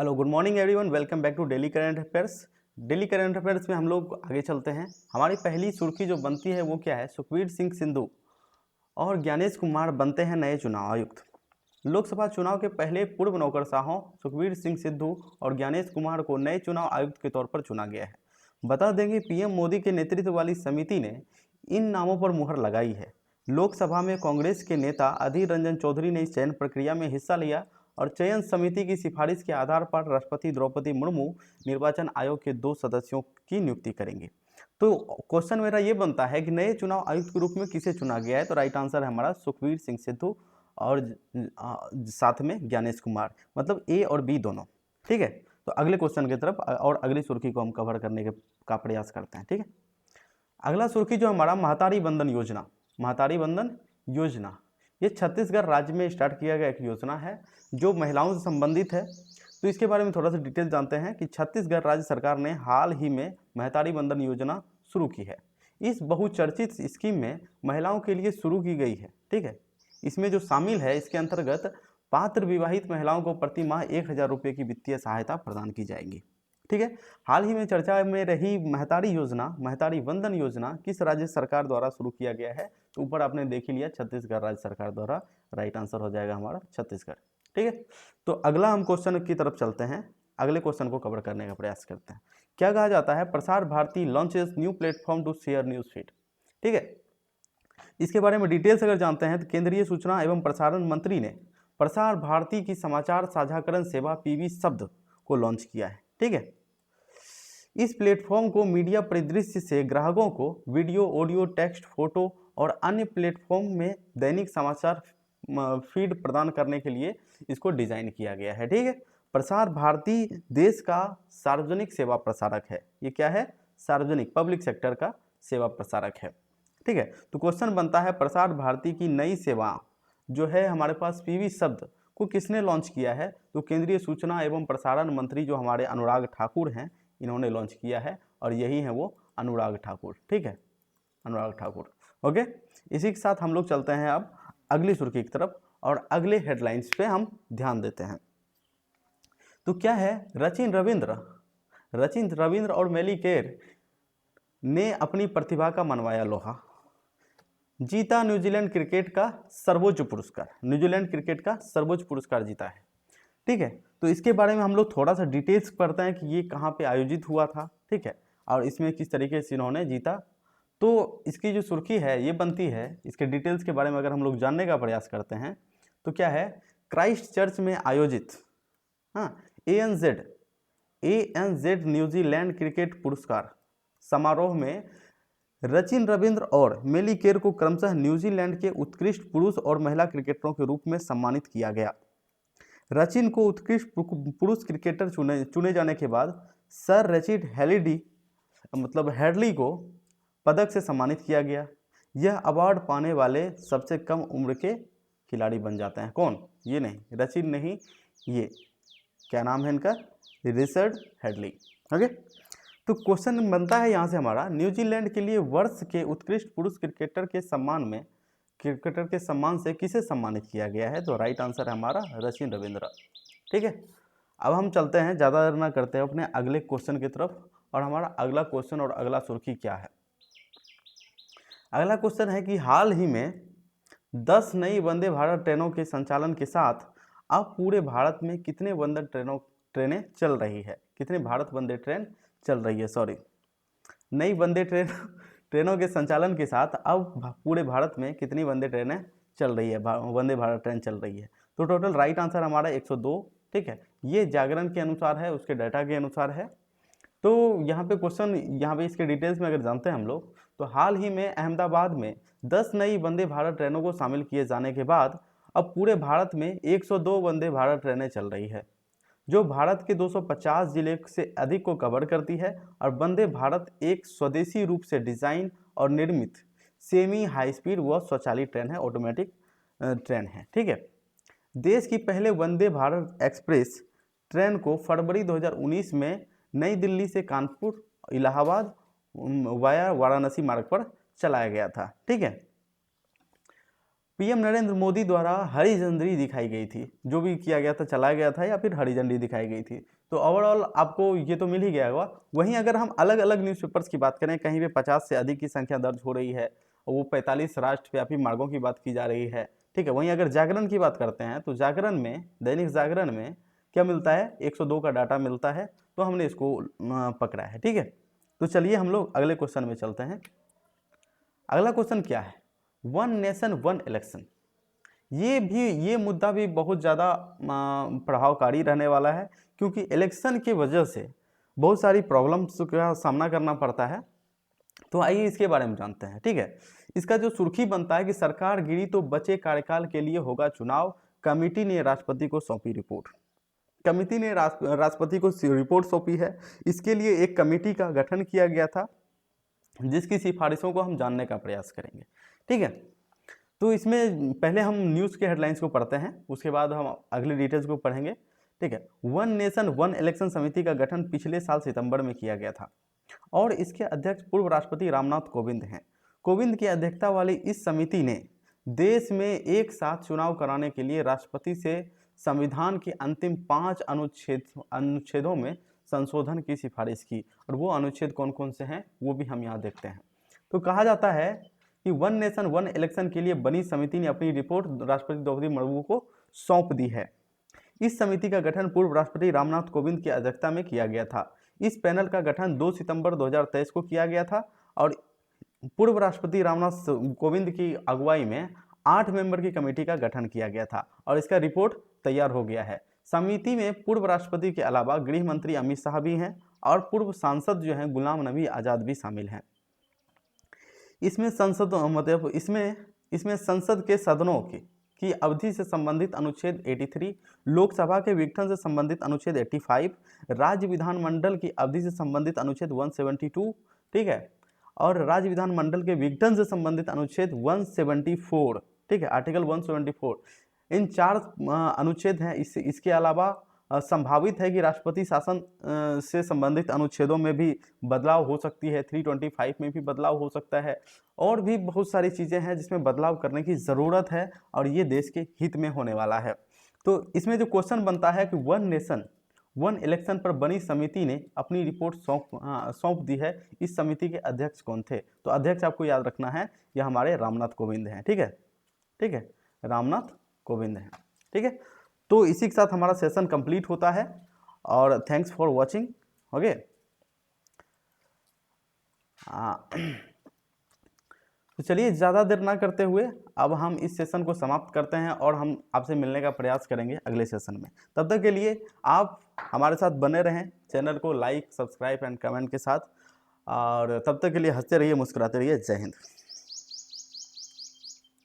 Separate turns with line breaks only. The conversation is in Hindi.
Hello good morning everyone, welcome back to daily current affairs. Daily current affairs में हम लोग आगे चलते हैं। हमारी पहली सुर्खी जो बनती है वो क्या है? सुखबीर सिंह सिद्धू और ज्ञानेश कुमार बनते हैं नए चुनाव आयुक्त। लोकसभा चुनाव के पहले पूर्व नौकरशाहों सुखबीर सिंह सिद्धू और ज्ञानेश कुमार को नए चुनाव आयुक्त के तौर पर चुना गया है। बता देंगे पीएम मोदी के नेतृत्व वाली समिति ने इन नामों पर मुहर लगाई है। लोकसभा में कांग्रेस के नेता अधीर रंजन चौधरी ने इस चयन प्रक्रिया में हिस्सा लिया और चयन समिति की सिफारिश के आधार पर राष्ट्रपति द्रौपदी मुर्मू निर्वाचन आयोग के 2 सदस्यों की नियुक्ति करेंगे। तो क्वेश्चन मेरा ये बनता है कि नए चुनाव आयुक्त के रूप में किसे चुना गया है? तो राइट आंसर है हमारा सुखबीर सिंह सिद्धू और साथ में ज्ञानेश कुमार, मतलब ए और बी दोनों। ठीक है, तो अगले क्वेश्चन की तरफ और अगली सुर्खी को हम कवर करने का प्रयास करते हैं। ठीक है, अगला सुर्खी जो हमारा महतारी बंधन योजना। महतारी बंधन योजना ये छत्तीसगढ़ राज्य में स्टार्ट किया गया एक योजना है जो महिलाओं से संबंधित है। तो इसके बारे में थोड़ा सा डिटेल जानते हैं कि छत्तीसगढ़ राज्य सरकार ने हाल ही में महतारी बंधन योजना शुरू की है। इस बहुचर्चित स्कीम में महिलाओं के लिए शुरू की गई है। ठीक है, इसमें जो शामिल है, इसके अंतर्गत पात्र विवाहित महिलाओं को प्रति माह 1,000 रुपये की वित्तीय सहायता प्रदान की जाएगी। ठीक है, हाल ही में चर्चा में रही महतारी योजना, महतारी बंधन योजना किस राज्य सरकार द्वारा शुरू किया गया है? तो ऊपर आपने देख ही लिया, छत्तीसगढ़ राज्य सरकार द्वारा। राइट आंसर हो जाएगा हमारा छत्तीसगढ़। ठीक है, तो अगला हम क्वेश्चन की तरफ चलते हैं। अगले क्वेश्चन को कवर करने का प्रयास करते हैं। क्या कहा जाता है? Prasar Bharati launches new platform to share news feed. ठीक है, इसके बारे में डिटेल्स अगर जानते हैं तो केंद्रीय सूचना एवं प्रसारण मंत्री ने प्रसार भारती की समाचार साझाकरण सेवा पीवी शब्द को लॉन्च किया है। ठीक है, इस प्लेटफॉर्म को मीडिया परिदृश्य से ग्राहकों को वीडियो, ऑडियो, टेक्स्ट, फोटो और अन्य प्लेटफॉर्म में दैनिक समाचार फीड प्रदान करने के लिए इसको डिजाइन किया गया है। ठीक है, प्रसार भारती देश का सार्वजनिक सेवा प्रसारक है। ये क्या है? सार्वजनिक, पब्लिक सेक्टर का सेवा प्रसारक है। ठीक है, तो क्वेश्चन बनता है प्रसार भारती की नई सेवा जो है हमारे पास पीवी शब्द को किसने लॉन्च किया है? तो केंद्रीय सूचना एवं प्रसारण मंत्री जो हमारे अनुराग ठाकुर हैं, इन्होंने लॉन्च किया है और यही है वो अनुराग ठाकुर। ठीक है, अनुराग ठाकुर। ओके, इसी के साथ हम लोग चलते हैं अब अगली सुर्खी की तरफ और अगले हेडलाइंस पे हम ध्यान देते हैं। तो क्या है? रचिन रविंद्र और मेली केर ने अपनी प्रतिभा का मनवाया लोहा, जीता न्यूजीलैंड क्रिकेट का सर्वोच्च पुरस्कार। न्यूजीलैंड क्रिकेट का सर्वोच्च पुरस्कार जीता है। ठीक है, तो इसके बारे में हम लोग थोड़ा सा डिटेल्स पढ़ते हैं कि ये कहाँ पे आयोजित हुआ था। ठीक है, और इसमें किस तरीके से इन्होंने जीता। तो इसकी जो सुर्खी है ये बनती है, इसके डिटेल्स के बारे में अगर हम लोग जानने का प्रयास करते हैं तो क्या है? क्राइस्ट चर्च में आयोजित ANZ न्यूजीलैंड क्रिकेट पुरस्कार समारोह में रचिन रविंद्र और मेली केर को क्रमशः न्यूजीलैंड के उत्कृष्ट पुरुष और महिला क्रिकेटरों के रूप में सम्मानित किया गया। रचिन को उत्कृष्ट पुरुष क्रिकेटर चुने जाने के बाद सर रिचर्ड हेडली को पदक से सम्मानित किया गया। यह अवार्ड पाने वाले सबसे कम उम्र के खिलाड़ी बन जाते हैं। कौन? ये नहीं, रचिन नहीं, ये क्या नाम है इनका? Richard Hadlee. ओके, तो क्वेश्चन बनता है यहाँ से हमारा, न्यूजीलैंड के लिए वर्ष के उत्कृष्ट पुरुष क्रिकेटर के सम्मान से किसे सम्मानित किया गया है? तो राइट आंसर है हमारा रचिन रविंद्र। ठीक है, अब हम चलते हैं, ज़्यादा देर ना करते हैं, अपने अगले क्वेश्चन की तरफ। और हमारा अगला क्वेश्चन और अगला सुर्खी क्या है? अगला क्वेश्चन है कि हाल ही में 10 नई वंदे भारत ट्रेनों के संचालन के साथ अब पूरे भारत में कितने वंदे ट्रेनें चल रही है? कितने भारत वंदे ट्रेन चल रही है? सॉरी, नई वंदे ट्रेनों के संचालन के साथ अब पूरे भारत में कितनी वंदे ट्रेनें चल रही है? वंदे भारत ट्रेन चल रही है। तो टोटल राइट आंसर हमारा 102। ठीक है, ये जागरण के अनुसार है, उसके डाटा के अनुसार है। तो यहाँ पे क्वेश्चन, यहाँ पे इसके डिटेल्स में अगर जानते हैं हम लोग, तो हाल ही में अहमदाबाद में 10 नई वंदे भारत ट्रेनों को शामिल किए जाने के बाद अब पूरे भारत में 102 वंदे भारत ट्रेनें चल रही है, जो भारत के 250 जिले से अधिक को कवर करती है। और वंदे भारत एक स्वदेशी रूप से डिजाइन और निर्मित सेमी हाई स्पीड व स्वचालित ट्रेन है, ऑटोमेटिक ट्रेन है। ठीक है, देश की पहले वंदे भारत एक्सप्रेस ट्रेन को फरवरी 2019 में नई दिल्ली से कानपुर, इलाहाबाद वाया वाराणसी मार्ग पर चलाया गया था। ठीक है, पीएम नरेंद्र मोदी द्वारा हरी झंडी दिखाई गई थी, जो भी किया गया था चलाया गया था या फिर हरी झंडी दिखाई गई थी। तो ओवरऑल आपको ये तो मिल ही गया होगा। वहीं अगर हम अलग अलग न्यूज़पेपर्स की बात करें, कहीं पे 50 से अधिक की संख्या दर्ज हो रही है, और वो 45 राष्ट्रव्यापी मार्गों की बात की जा रही है, ठीक है। वहीं अगर जागरण की बात करते हैं तो जागरण में, दैनिक जागरण में क्या मिलता है, 102 का डाटा मिलता है, तो हमने इसको पकड़ा है, ठीक है। तो चलिए हम लोग अगले क्वेश्चन में चलते हैं। अगला क्वेश्चन क्या है, वन नेशन वन इलेक्शन। ये मुद्दा भी बहुत ज़्यादा प्रभावकारी रहने वाला है, क्योंकि इलेक्शन की वजह से बहुत सारी प्रॉब्लम्स का सामना करना पड़ता है। तो आइए इसके बारे में जानते हैं, ठीक है। इसका जो सुर्खी बनता है कि सरकार गिरी तो बचे कार्यकाल के लिए होगा चुनाव, कमेटी ने राष्ट्रपति को सौंपी रिपोर्ट। कमेटी ने राष्ट्रपति को रिपोर्ट सौंपी है। इसके लिए एक कमेटी का गठन किया गया था, जिसकी सिफारिशों को हम जानने का प्रयास करेंगे, ठीक है। तो इसमें पहले हम न्यूज़ के हेडलाइंस को पढ़ते हैं, उसके बाद हम अगली डिटेल्स को पढ़ेंगे, ठीक है। वन नेशन वन इलेक्शन समिति का गठन पिछले साल सितंबर में किया गया था और इसके अध्यक्ष पूर्व राष्ट्रपति रामनाथ कोविंद हैं। कोविंद की अध्यक्षता वाली इस समिति ने देश में एक साथ चुनाव कराने के लिए राष्ट्रपति से संविधान के अंतिम 5 अनुच्छेदों में संशोधन की सिफारिश की, और वो अनुच्छेद कौन कौन से हैं वो भी हम यहाँ देखते हैं। तो कहा जाता है कि वन नेशन वन इलेक्शन के लिए बनी समिति ने अपनी रिपोर्ट राष्ट्रपति द्रौपदी मुर्मू को सौंप दी है। इस समिति का गठन पूर्व राष्ट्रपति रामनाथ कोविंद की अध्यक्षता में किया गया था। इस पैनल का गठन 2 सितंबर 2023 को किया गया था और पूर्व राष्ट्रपति रामनाथ कोविंद की अगुवाई में 8 मेंबर की कमेटी का गठन किया गया था और इसका रिपोर्ट तैयार हो गया है। समिति में पूर्व राष्ट्रपति के अलावा गृह मंत्री अमित शाह भी हैं और पूर्व सांसद जो हैं गुलाम नबी आज़ाद भी शामिल हैं। इसमें संसद के सदनों की अवधि से संबंधित अनुच्छेद 83, लोकसभा के विघटन से संबंधित अनुच्छेद 85, राज्य विधानमंडल की अवधि से संबंधित अनुच्छेद 172, ठीक है, और राज्य विधानमंडल के विघटन से संबंधित अनुच्छेद 174, ठीक है, आर्टिकल 174। इन 4 अनुच्छेद हैं। इसके अलावा संभावित है कि राष्ट्रपति शासन से संबंधित अनुच्छेदों में भी बदलाव हो सकती है, 325 में भी बदलाव हो सकता है, और भी बहुत सारी चीज़ें हैं जिसमें बदलाव करने की ज़रूरत है और ये देश के हित में होने वाला है। तो इसमें जो क्वेश्चन बनता है कि वन नेशन वन इलेक्शन पर बनी समिति ने अपनी रिपोर्ट सौंप दी है, इस समिति के अध्यक्ष कौन थे? तो अध्यक्ष आपको याद रखना है, यह हमारे रामनाथ कोविंद हैं, ठीक है, ठीक है, रामनाथ कोविंद हैं, ठीक है। तो इसी के साथ हमारा सेशन कंप्लीट होता है और थैंक्स फॉर वॉचिंग, ओके। तो चलिए ज़्यादा देर ना करते हुए अब हम इस सेशन को समाप्त करते हैं और हम आपसे मिलने का प्रयास करेंगे अगले सेशन में। तब तक के लिए आप हमारे साथ बने रहें, चैनल को लाइक, सब्सक्राइब एंड कमेंट के साथ, और तब तक के लिए हंसते रहिए, मुस्कुराते रहिए। जय हिंद।